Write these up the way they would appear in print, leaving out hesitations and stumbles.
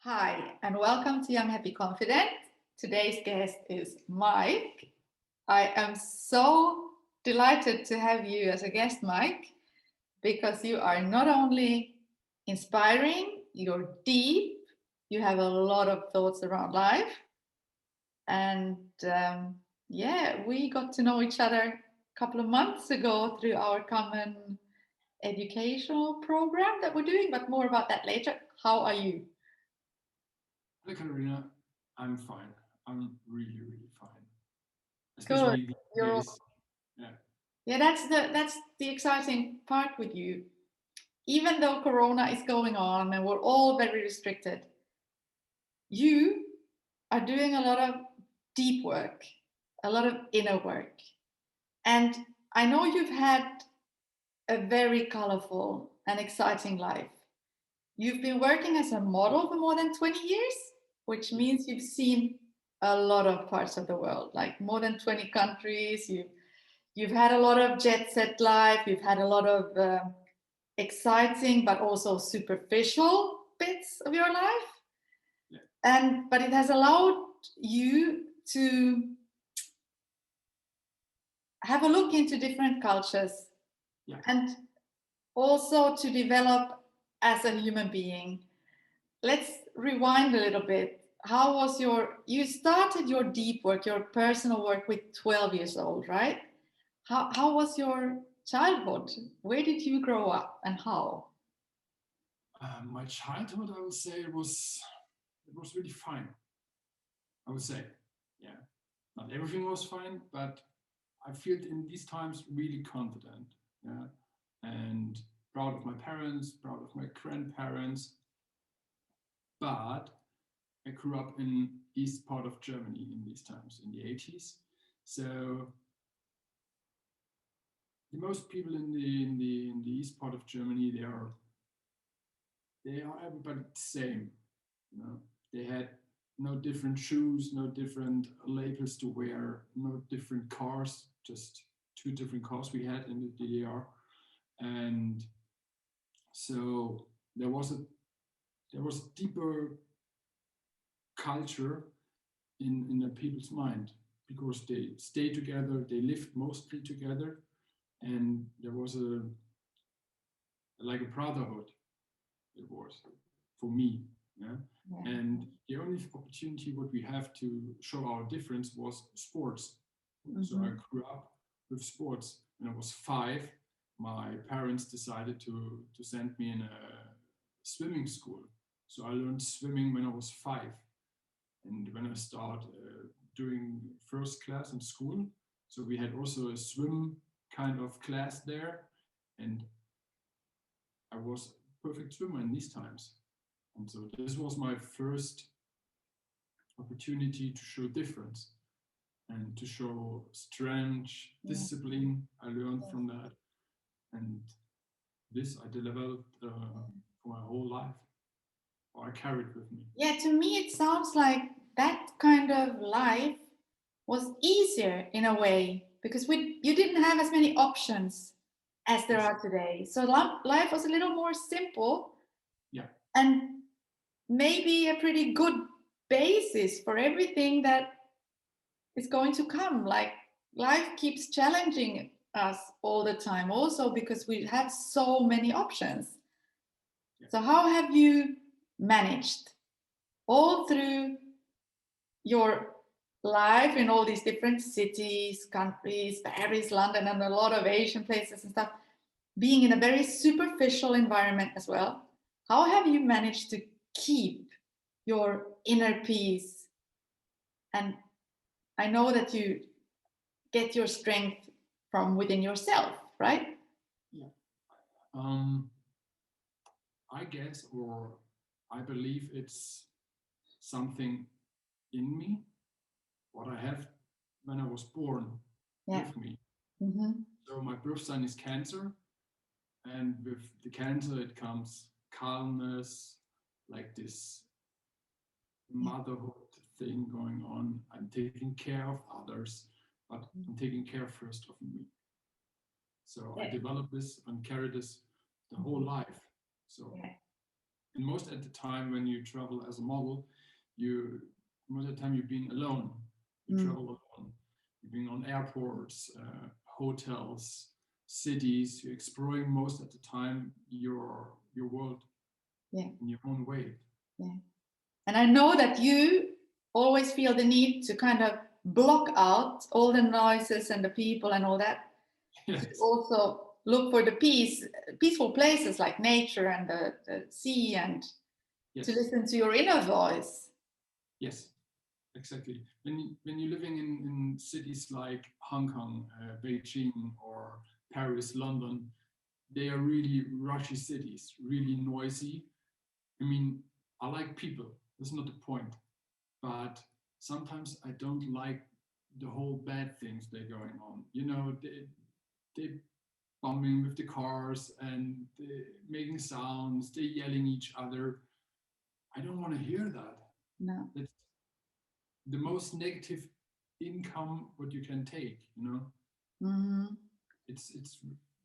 Hi, and welcome to Young Happy Confident. Today's guest is Mike. I am so delighted to have you as a guest, Mike, because you are not only inspiring, you're deep, you have a lot of thoughts around life. And we got to know each other a couple of months ago through our common educational program that we're doing, but more about that later. How are you? Hi, Karina. I'm fine. I'm really, really fine. Good. Especially these You're days. Yeah. Yeah, that's the exciting part with you. Even though Corona is going on and we're all very restricted, you are doing a lot of deep work, a lot of inner work. And I know you've had a very colorful and exciting life. You've been working as a model for more than 20 years, which Yes. means you've seen a lot of parts of the world, like more than 20 countries. You've had a lot of jet set life. You've had a lot of exciting but also superficial bits of your life, Yeah. but it has allowed you to have a look into different cultures Yeah. and also to develop as a human being. Let's rewind a little bit. How was you started your deep work, your personal work with 12 years old, right? How was your childhood? Where did you grow up and how? My childhood, I would say, it was really fine. I would say, yeah. Not everything was fine, but I feel in these times really confident. Yeah. And proud of my parents, proud of my grandparents. But I grew up in east part of Germany in these times, in the 80s. So the most people in the east part of Germany, they are everybody the same. You know, they had no different shoes, no different labels to wear, no different cars, just two different cars we had in the DDR. And so there was a deeper culture in the people's mind because they stayed together, they lived mostly together, and there was a like a brotherhood. It was for me. Yeah. Yeah. And the only opportunity what we have to show our difference was sports. So I Mhm. grew up with sports. When I was 5, my parents decided to send me in a swimming school. So I learned swimming when I was 5. And when I started doing first class in school, so we had also a swim kind of class there. And I was a perfect swimmer in these times. And so this was my first opportunity to show difference and to show strength, Yeah. discipline. I learned Yes. from that. And this I developed for my whole life, or I carried with me. Yeah, to me, it sounds like that kind of life was easier in a way because you didn't have as many options as there Yes. are today. So life was a little more simple Yeah. and maybe a pretty good basis for everything that is going to come. Like life keeps challenging us all the time, also because we have so many options. Yeah. So, how have you managed all through your life in all these different cities, countries, Paris, London, and a lot of Asian places and stuff, being in a very superficial environment as well? How have you managed to keep your inner peace? And I know that you get your strength from within yourself, right? Yeah. Um, I guess, or I believe it's something in me, what I have when I was born Yeah. with me. Mm-hmm. So my birth sign is Cancer, and with the Cancer, it comes calmness, like this Yeah. motherhood thing going on. I'm taking care of others, but I'm taking care first of me. So I Yeah. developed this and carried this the whole life. So Yeah. And most at the time when you travel as a model, you most of the time you're being alone. You travel alone. You're being on airports, hotels, cities. You're exploring most at the time your world Yeah. in your own way. Yeah. And I know that you always feel the need to kind of block out all the noises and the people and all that. Yes. To also look for the peaceful places like nature and the sea, and Yes. to listen to your inner voice. Yes, exactly. When you're living in cities like Hong Kong, Beijing, or Paris, London, they are really rushy cities, really noisy. I mean, I like people. That's not the point. But sometimes I don't like the whole bad things that are going on. You know, they bumping with the cars and making sounds. They're yelling each other. I don't want to hear that. No. That's the most negative income what you can take. You know, it's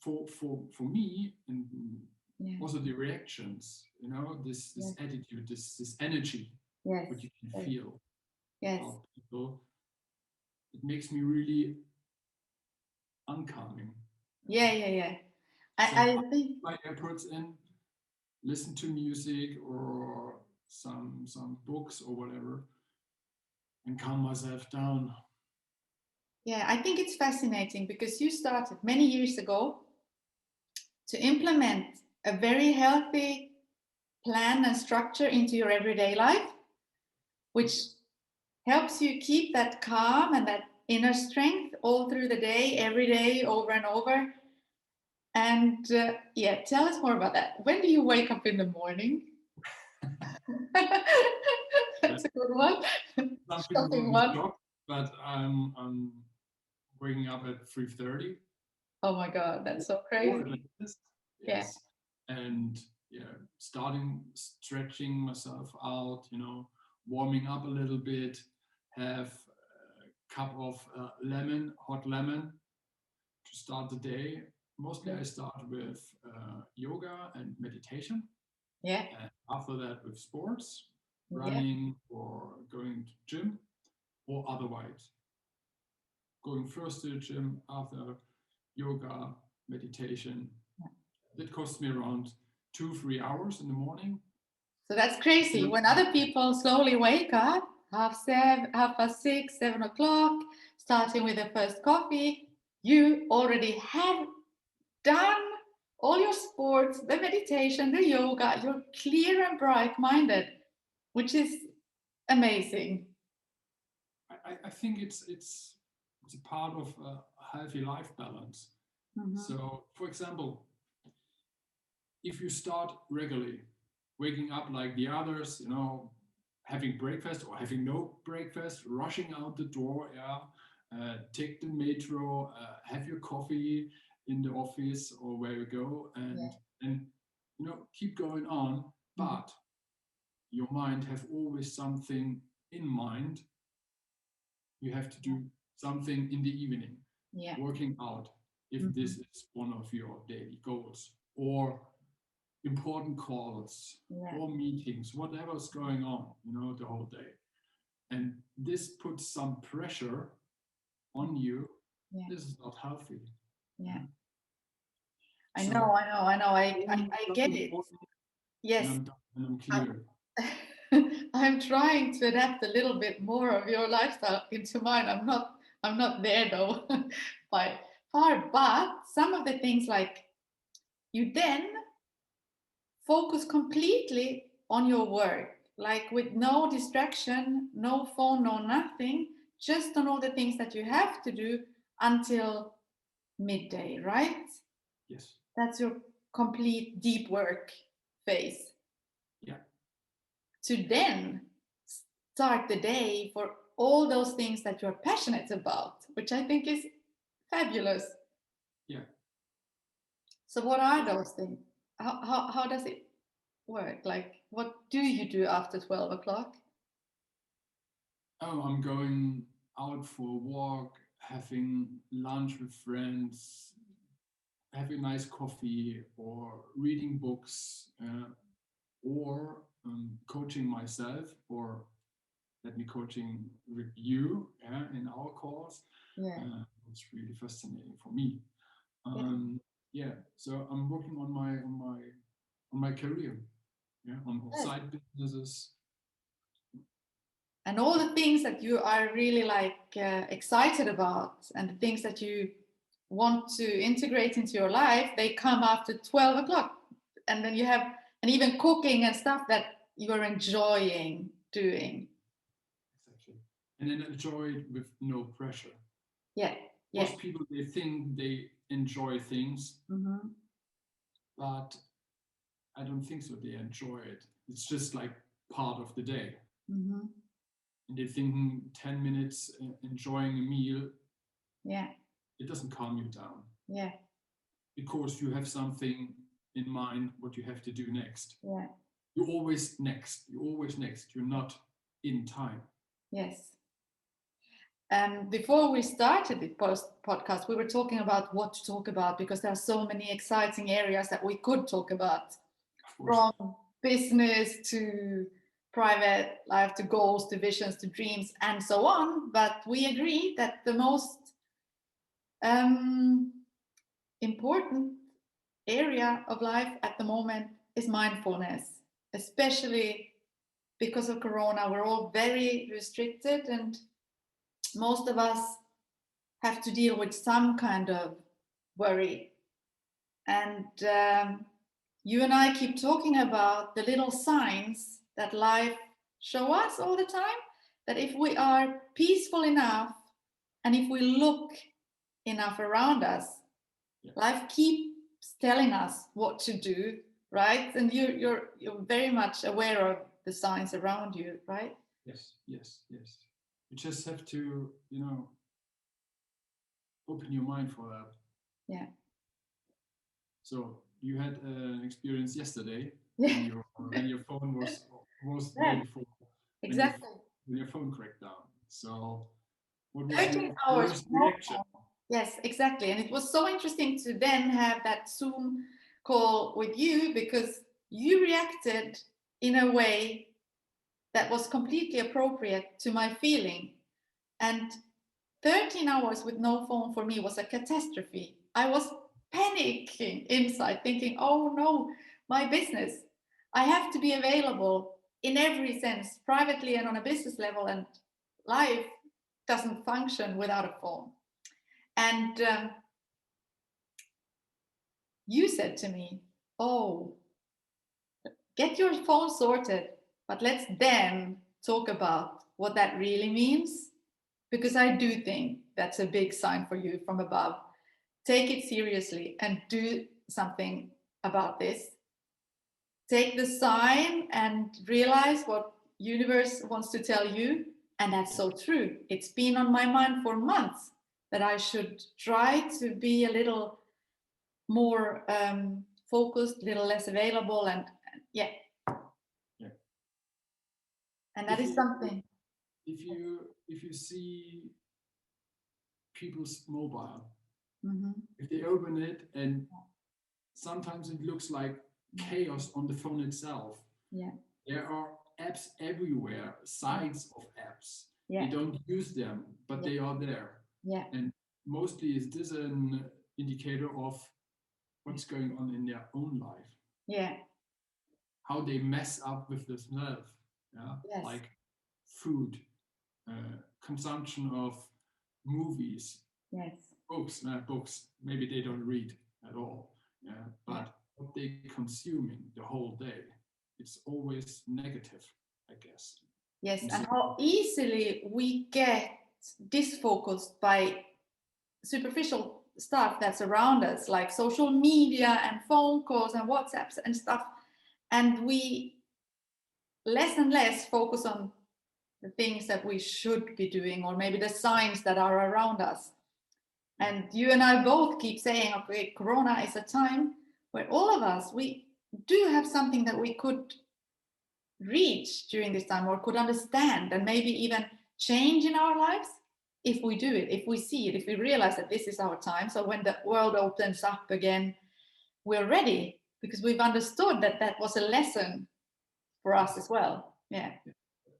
for me, and also the reactions. You know, this attitude, this energy, what you can feel. Yes. Of people, it makes me really uncalming. Yeah. So I think my AirPods in, listen to music or some books or whatever, and calm myself down. Yeah, I think it's fascinating because you started many years ago to implement a very healthy plan and structure into your everyday life, which helps you keep that calm and that inner strength all through the day, every day, over and over. And tell us more about that. When do you wake up in the morning? That's a good one. Some people will Shocking be one. shocked, but I'm waking up at 3:30. Oh my God, that's so crazy. Yes. And starting stretching myself out, warming up a little bit, have a cup of hot lemon to start the day. Mostly I start with yoga and meditation. Yeah. And after that with sports, running or going to gym, or otherwise going first to the gym, after yoga, meditation. It costs me around 2-3 hours in the morning. So that's crazy. When other people slowly wake up, 6:30, 7 o'clock, starting with the first coffee, you already have done all your sports, the meditation, the yoga. You're clear and bright-minded, which is amazing. I think it's a part of a healthy life balance. So, for example, if you start regularly waking up like the others, having breakfast or having no breakfast, rushing out the door, take the metro, have your coffee in the office or where you go, and keep going on, but your mind have always something in mind. You have to do something in the evening, working out, if this is one of your daily goals, or important calls or meetings, whatever's going on, the whole day. And this puts some pressure on you. This is not healthy. Yeah. I know. I get it. Yes. And I'm clear. I'm trying to adapt a little bit more of your lifestyle into mine. I'm not there though by far, but some of the things, like, you then focus completely on your work, like with no distraction, no phone, no nothing, just on all the things that you have to do until midday, right? Yes. That's your complete deep work phase. Yeah. To then start the day for all those things that you're passionate about, which I think is fabulous. Yeah. So what are those things? How does it work? Like, what do you do after 12 o'clock? Oh, I'm going out for a walk, having lunch with friends, having nice coffee, or reading books, or coaching myself, or let me coaching with you, yeah, in our course. Yeah. It's really fascinating for me. Yeah. Yeah, so I'm working on my career, yeah, on Yes. side businesses. And all the things that you are really like excited about, and the things that you want to integrate into your life, they come after 12 o'clock. And then you have, and even cooking and stuff that you're enjoying doing. Exactly. And then enjoy it with no pressure. Yeah. Yeah. Most people, they think they enjoy things, Mm-hmm. but I don't think so. They enjoy it. It's just like part of the day. Mm-hmm. And they think 10 minutes enjoying a meal, Yeah. it doesn't calm you down. Yeah. Because you have something in mind what you have to do next. Yeah. You're always next. You're always next. You're not in time. Yes. Before we started the podcast, we were talking about what to talk about, because there are so many exciting areas that we could talk about, from business to private life to goals to visions to dreams and so on. But we agreed that the most important area of life at the moment is mindfulness, especially because of Corona. We're all very restricted, and most of us have to deal with some kind of worry. And you and I keep talking about the little signs that life show us all the time, that if we are peaceful enough and if we look enough around us, life keeps telling us what to do, right? And you're very much aware of the signs around you, right? Yes. You just have to, open your mind for that. Yeah. So you had an experience yesterday Yeah. when your phone was the Yeah. day before, Exactly. when your phone cracked down. So what was 13 your hours. first reaction? Yes, exactly. And it was so interesting to then have that Zoom call with you, because you reacted in a way that was completely appropriate to my feeling. And 13 hours with no phone for me was a catastrophe. I was panicking inside, thinking, oh no, my business. I have to be available in every sense, privately and on a business level, and life doesn't function without a phone. And you said to me, oh, get your phone sorted, but let's then talk about what that really means. Because I do think that's a big sign for you from above. Take it seriously and do something about this. Take the sign and realize what universe wants to tell you. And that's so true. It's been on my mind for months that I should try to be a little more focused, a little less available, and yeah. And that is something. If you see people's mobile, if they open it and sometimes it looks like chaos on the phone itself. Yeah. There are apps everywhere, sites of apps. Yeah. They don't use them, but they are there. Yeah. And mostly is this an indicator of what's going on in their own life. Yeah. How they mess up with themselves. Yeah. Yes. Like food, consumption of movies, yes, books. Maybe they don't read at all. Yeah. But what they consuming the whole day, it's always negative, I guess. Yes, and how easily we get disfocused by superficial stuff that's around us, like social media and phone calls and WhatsApps and stuff. And we less and less focus on the things that we should be doing, or maybe the signs that are around us. And you and I both keep saying, okay, Corona is a time where all of us, we do have something that we could reach during this time, or could understand and maybe even change in our lives if we do it, if we see it, if we realize that this is our time. So when the world opens up again, we're ready, because we've understood that that was a lesson for us as well. Yeah.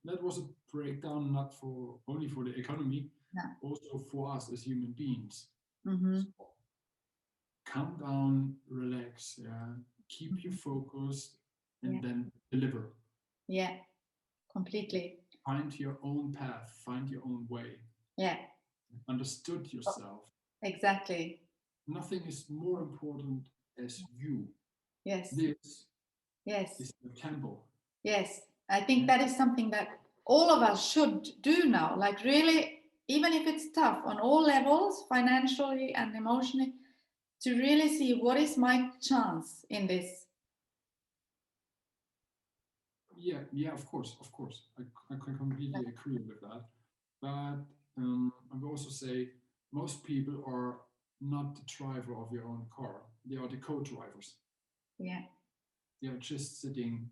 That was a breakdown, not for only for the economy, No. also for us as human beings. Mm-hmm. So calm down, relax, yeah, keep you focused, and then deliver. Yeah, completely. Find your own path, find your own way. Yeah, Understood yourself. exactly. Nothing is more important as you. Yes. This Yes. is the temple. Yes. I think that is something that all of us should do now. Like really, even if it's tough on all levels, financially and emotionally, to really see what is my chance in this. Yeah, of course. I can completely agree with that. But I will also say most people are not the driver of your own car. They are the co-drivers. Yeah. They are just sitting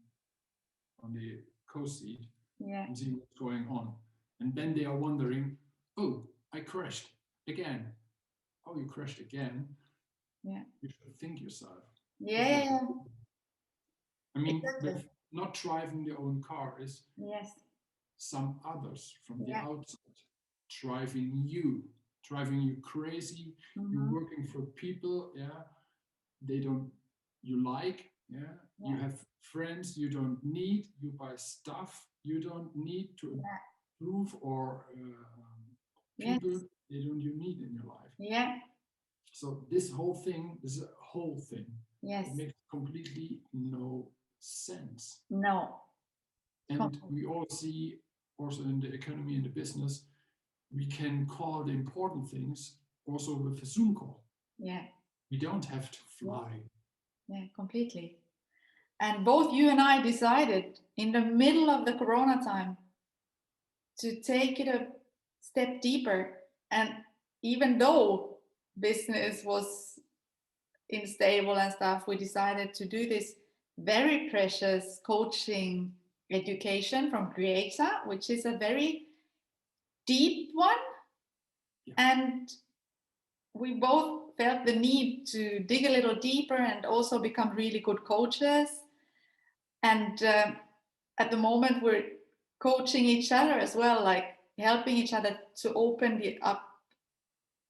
on the co-seat Yeah. and seeing what's going on. And then they are wondering, oh, I crashed again. Oh, you crashed again. Yeah. You should think yourself. Yeah. I mean, Exactly. with not driving their own car is Yes. some others from the Yeah. outside driving you crazy. Mm-hmm. You're working for people, yeah, they don't you like, yeah. You have friends you don't need, you buy stuff you don't need to improve, or people Yes. they don't you need in your life. Yeah. So this whole thing is a whole thing. Yes. It makes completely no sense. No. And we all see also in the economy and the business, we can call the important things also with a Zoom call. Yeah. We don't have to fly. Yeah, completely. And both you and I decided in the middle of the Corona time to take it a step deeper. And even though business was unstable and stuff, we decided to do this very precious coaching education from Creator, which is a very deep one. Yeah. And we both felt the need to dig a little deeper and also become really good coaches. And at the moment, we're coaching each other as well, like helping each other to open it up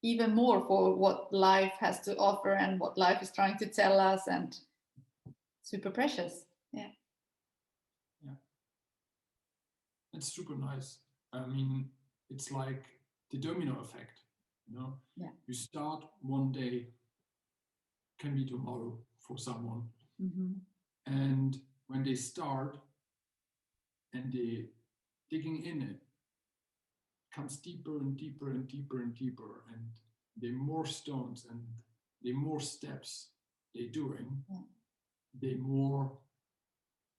even more for what life has to offer and what life is trying to tell us, and super precious. Yeah. It's super nice. I mean, it's like the domino effect, you know. Yeah. You start one day, can be tomorrow for someone, and when they start and they digging in, it comes deeper and deeper and deeper and deeper, and the more stones and the more steps they're doing, they more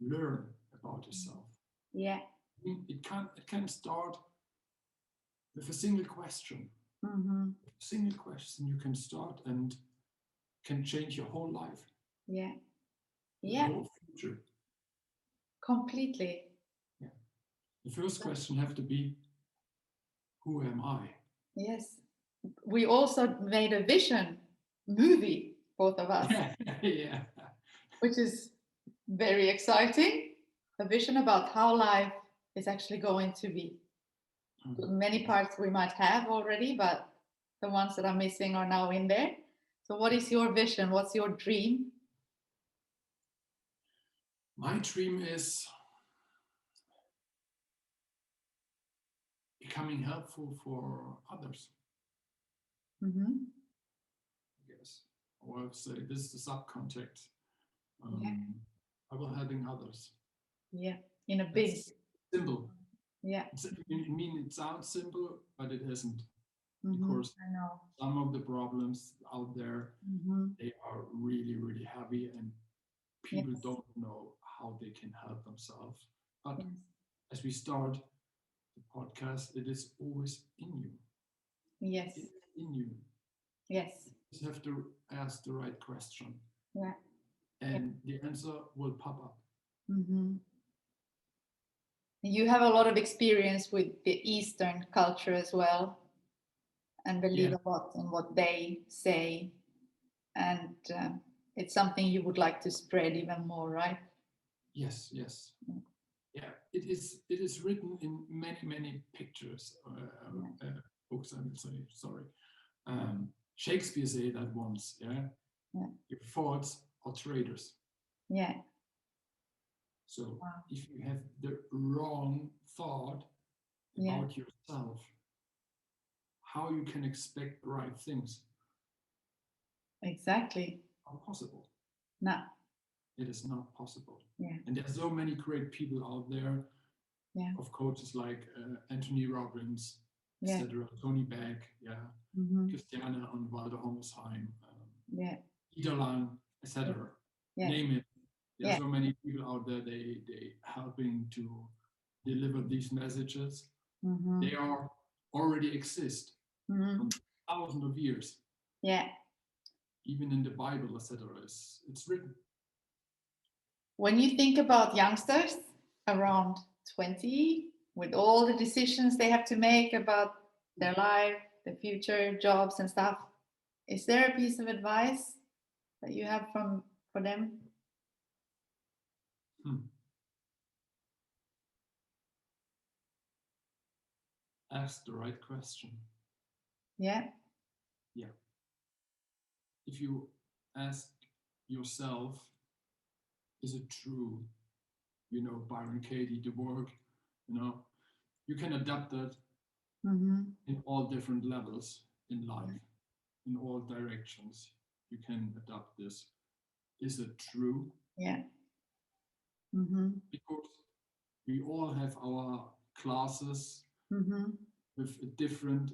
learn about yourself. Yeah. I mean, it can start with a single question. Single question you can start and can change your whole life. Yeah. Your whole future. Completely. Yeah. The first question have to be, who am I? Yes. We also made a vision movie, both of us. Yeah. Which is very exciting. A vision about how life is actually going to be. Many parts we might have already, but the ones that are missing are now in there. So what is your vision? What's your dream? My dream is becoming helpful for others. I guess. Or I would say this is the subcontext. I will helping others. Yeah, in a big. It's simple. Yeah. I mean, it sounds simple, but it isn't. Because I know. some of the problems out there, they are really, really heavy, and people don't know how they can help themselves. But as we start the podcast, it is always in you. Yes. It's in you. Yes. You just have to ask the right question. Yeah. And the answer will pop up. You have a lot of experience with the Eastern culture as well, and believe a lot in what they say, and it's something you would like to spread even more, right? Yes, yes. Mm. Yeah, it is written in many pictures, books, I will say, sorry. Shakespeare said that once, yeah? Yeah. Your thoughts are traitors. Yeah. So Wow. if you have the wrong thought about yourself, how you can expect the right things? Exactly. Not possible. No. It is not possible. Yeah. And there's so many great people out there, of coaches like Anthony Robbins, etc., Tony Beck, Christiane und Walter Hommersheim, Ida Lang, etc. Name it. There are so many people out there. They helping to deliver these messages. They are already exist from thousands of years. Yeah. Even in the Bible, etc. It's written. When you think about youngsters around 20, with all the decisions they have to make about their life, the future, jobs and stuff, is there a piece of advice that you have for them? Ask the right question. Yeah. Yeah. If you ask yourself, is it true? Byron Katie, the work, you can adapt that in all different levels in life, in all directions. You can adapt this. Is it true? Yeah. Because we all have our classes with a different,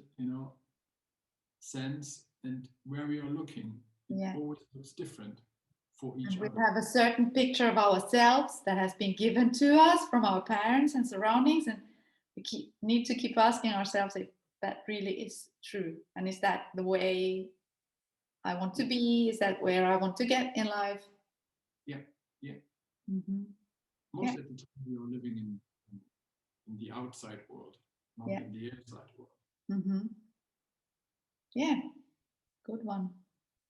sense, and where we are looking, it always looks different for each we other. have a certain picture of ourselves that has been given to us from our parents and surroundings, and we need to keep asking ourselves if that really is true, and is that the way I want to be? Is that where I want to get in life? Yeah. Most of the time we are living in the outside world, not in the inside world. Yeah, good one.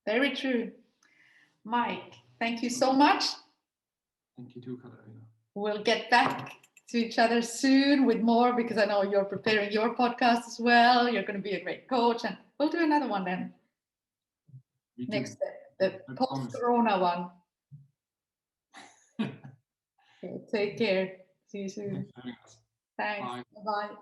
Very true. Mike, thank you so much. Thank you too, Katharina. We'll get back to each other soon with more, because I know you're preparing your podcast as well. You're going to be a great coach, and we'll do another one then. Next, the post-corona one. Okay, take care. See you soon. Thanks for having us. Thanks. Bye. Bye-bye.